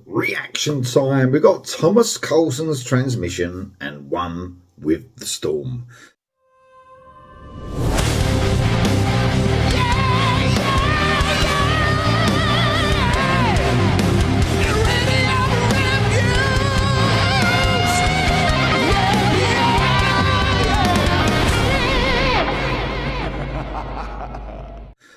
Reaction time. We've got Thomas Carlsen's Transmission and One with the Storm.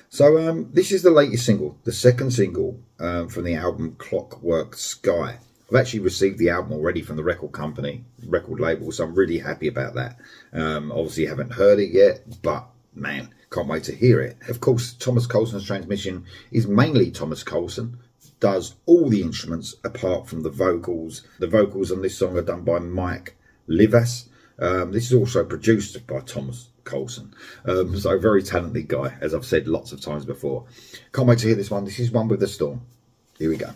So this is the latest single, the second single from the album Clockwork Sky. I've actually received the album already from the record company, record label, so I'm really happy about that. Obviously haven't heard it yet, but man, can't wait to hear it. Of course, Thomas Carlsen's Transmission is mainly Thomas Carlsen, does all the instruments apart from the vocals. The vocals on this song are done by Mike Livas. This is also produced by Thomas Carlsen, so a very talented guy, as I've said lots of times before. Can't wait to hear this one. This is One with the Storm. Here we go.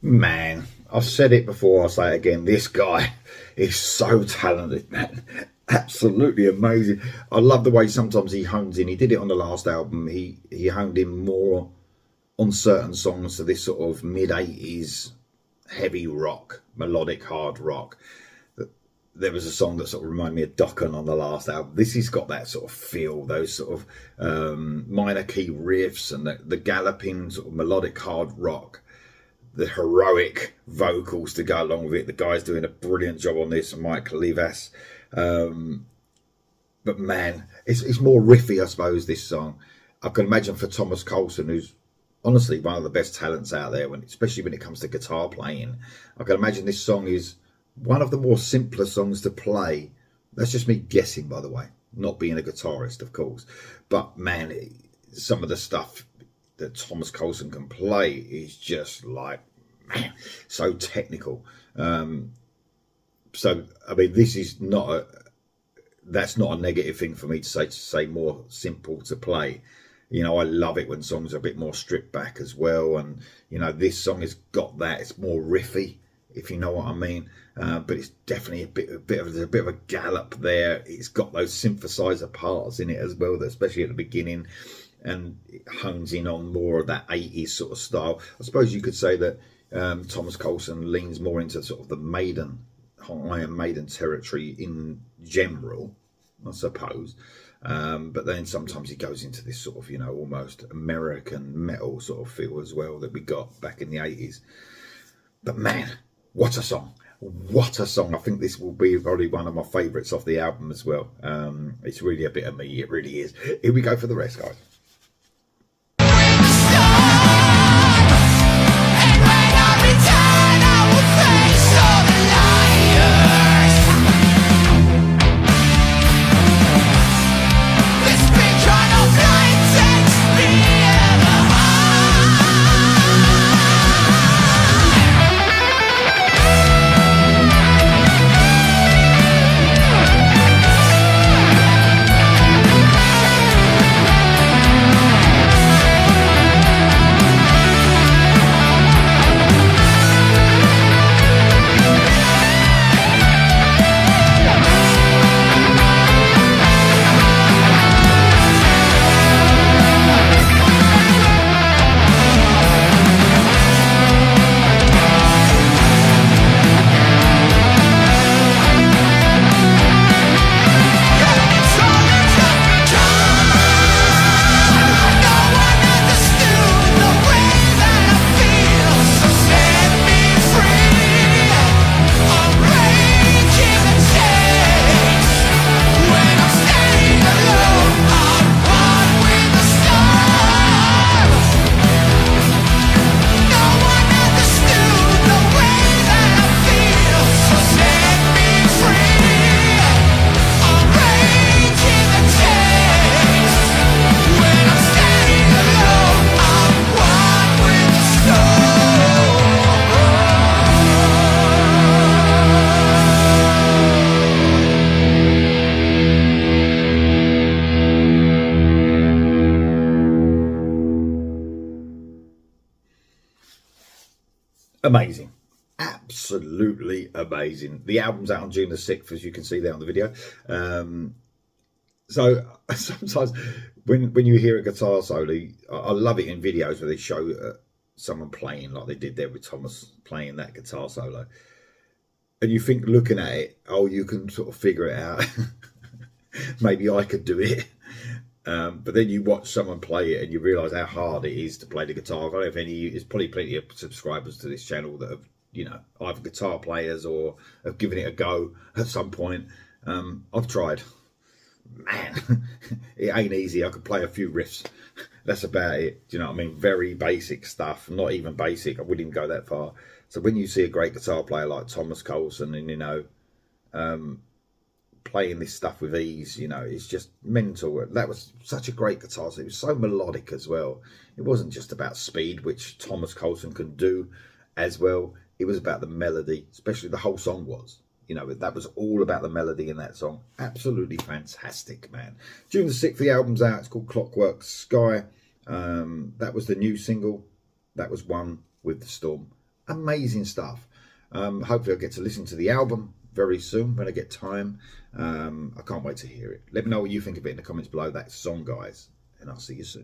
Man, I've said it before, I'll say it again. This guy is so talented, man. Absolutely amazing. I love the way sometimes he hones in. He did it on the last album. He honed in more on certain songs to this sort of mid-80s heavy rock, melodic hard rock. There was a song that sort of reminded me of Dokken on the last album. This has got that sort of feel, those sort of minor key riffs and the galloping sort of melodic hard rock. The heroic vocals to go along with it. The guy's doing a brilliant job on this, Mike Livas. But man, it's more riffy, I suppose, this song. I can imagine for Thomas Carlsen, who's honestly one of the best talents out there, especially when it comes to guitar playing. I can imagine this song is one of the more simpler songs to play. That's just me guessing, by the way, not being a guitarist, of course. But man, some of the stuff that Thomas Carlsen can play is just like, man, so technical. So I mean, this is not that's not a negative thing for me to say more simple to play. You know, I love it when songs are a bit more stripped back as well. And, you know, this song has got that. It's more riffy, if you know what I mean. But it's definitely there's a bit of a gallop there. It's got those synthesizer parts in it as well, especially at the beginning. And it hones in on more of that 80s sort of style. I suppose you could say that Thomas Carlsen leans more into sort of the Iron Maiden territory in general, I suppose. But then sometimes he goes into this sort of, you know, almost American metal sort of feel as well that we got back in the 80s. But man, what a song. What a song. I think this will be probably one of my favourites off the album as well. It's really a bit of me. It really is. Here we go for the rest, guys. Amazing. Absolutely amazing. The album's out on June the 6th, as you can see there on the video. So sometimes when you hear a guitar solo, I love it in videos where they show someone playing like they did there with Thomas playing that guitar solo. And you think, looking at it, oh, you can sort of figure it out. Maybe I could do it. But then you watch someone play it and you realise how hard it is to play the guitar. I don't know if there's probably plenty of subscribers to this channel that have, you know, either guitar players or have given it a go at some point. I've tried. Man, it ain't easy. I could play a few riffs. That's about it. Do you know what I mean? Very basic stuff. Not even basic. I wouldn't even go that far. So when you see a great guitar player like Thomas Carlsen and, you know, playing this stuff with ease, you know, it's just mental. That was such a great guitar. So it was so melodic as well. It wasn't just about speed, which Thomas Carlsen can do as well. It was about the melody, especially the whole song was. You know, that was all about the melody in that song. Absolutely fantastic, man. June the 6th, the album's out. It's called Clockwork Sky. That was the new single. That was One with the Storm. Amazing stuff. Hopefully I'll get to listen to the album very soon when I get time. I can't wait to hear it. Let me know what you think of it in the comments below. That song, guys. And I'll see you soon.